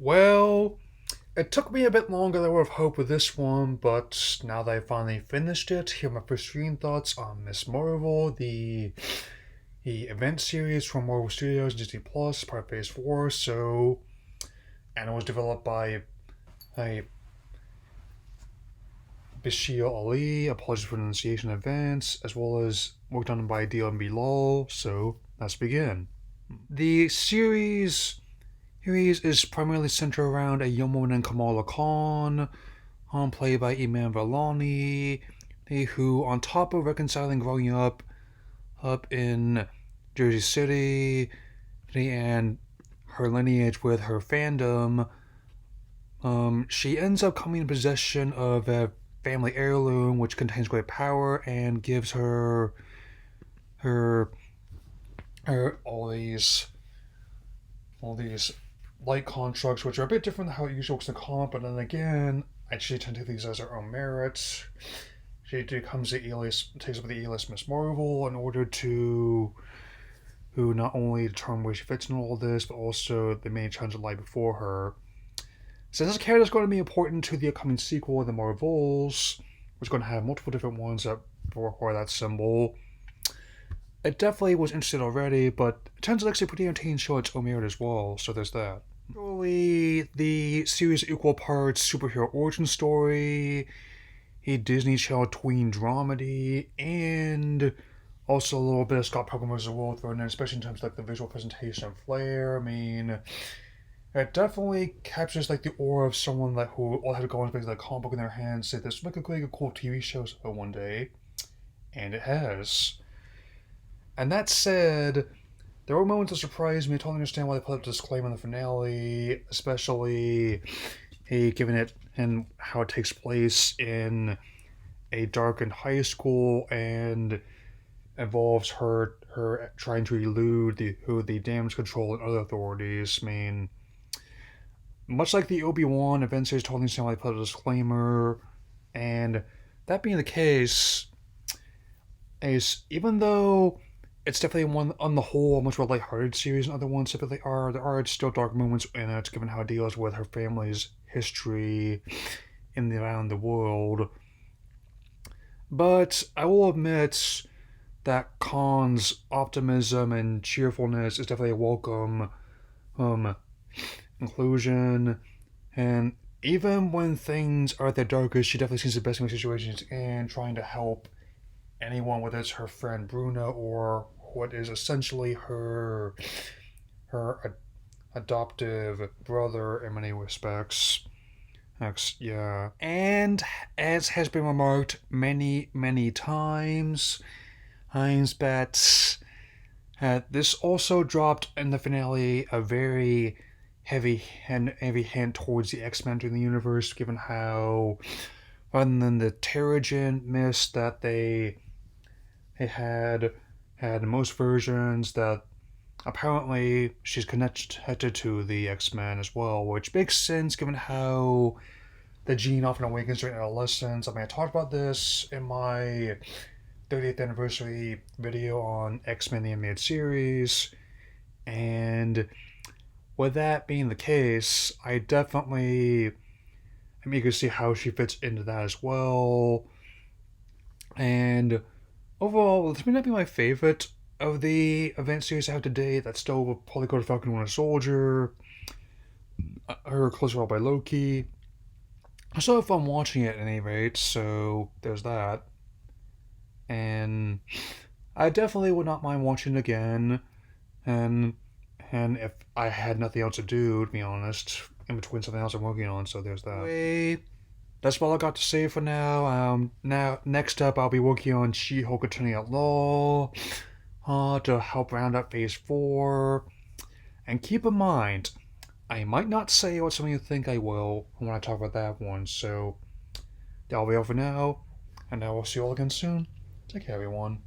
Well, it took me a bit longer than I would have hoped with this one, but now that I finally finished it, here are my first screen thoughts on Miss Marvel, the event series from Marvel Studios Disney Plus, part Phase 4. And it was developed by uh, Bashir Ali, apologies for pronunciation in advance, as well as worked on by D.L.B. Law. So let's begin. The series is primarily centered around a young woman named Kamala Khan, played by Iman Vellani, who, on top of reconciling growing up in Jersey City and her lineage with her fandom, she ends up coming in possession of a family heirloom which contains great power and gives her all these light constructs, which are a bit different than how it usually works in the comic, but then again, I actually tend to take these as her own merits. She becomes takes up the A-list Miss Marvel in order to who not only determine where she fits in all this, but also the many challenges that lie before her. Since this character is going to be important to the upcoming sequel, The Marvels, which is going to have multiple different ones that require that symbol, it definitely was interesting already, but it turns out actually a pretty entertaining show its own merit as well, so there's that. Surely, the series equal parts superhero origin story, a Disney Channel tween dramedy, and also a little bit of Scott Pilgrim vs. the World thrown in, especially in terms of like the visual presentation and flair. I mean, it definitely captures like the aura of someone like who all had to go and basically like comic book in their hands, say this make a really cool TV show one day, and it has. And that said, there were moments that surprised me. I totally understand why they put up the disclaimer in the finale, especially given it and how it takes place in a darkened high school and involves her trying to elude the damage control and other authorities. I mean, much like the Obi-Wan event series, totally understand why they put a disclaimer. And that being the case, is even though it's definitely one on the whole a much more lighthearted series than other ones typically are, there are still dark moments in it, given how it deals with her family's history around the world. But I will admit that Khan's optimism and cheerfulness is definitely a welcome um, inclusion. And even when things are at their darkest, she definitely seems the best in situations and trying to help anyone, whether it's her friend Bruna or what is essentially her adoptive brother in many respects. Yeah. And as has been remarked many times, Heinz bets this also dropped in the finale a very heavy hand towards the X-Men in the universe, given how rather than the Terrigen mist that they had in most versions, that apparently she's connected to the X-Men as well, which makes sense given how the gene often awakens during adolescence. I mean, I talked about this in my 30th anniversary video on X-Men the Animated Series, and with that being the case, I definitely am eager to see how she fits into that as well. And overall, this may not be my favorite of the event series I have today. That still will probably go to Falcon Winter Soldier, her closer by Loki. I still have fun watching it at any rate, so there's that. And I definitely would not mind watching it again. And if I had nothing else to do, to be honest, in between something else I'm working on, so there's that. Anyway, that's all I got to say for now. Next up, I'll be working on She-Hulk Attorney at Law to help round up Phase 4. And keep in mind, I might not say what some of you think I will when I talk about that one, so that'll be all for now, and I will see you all again soon. Take care, everyone.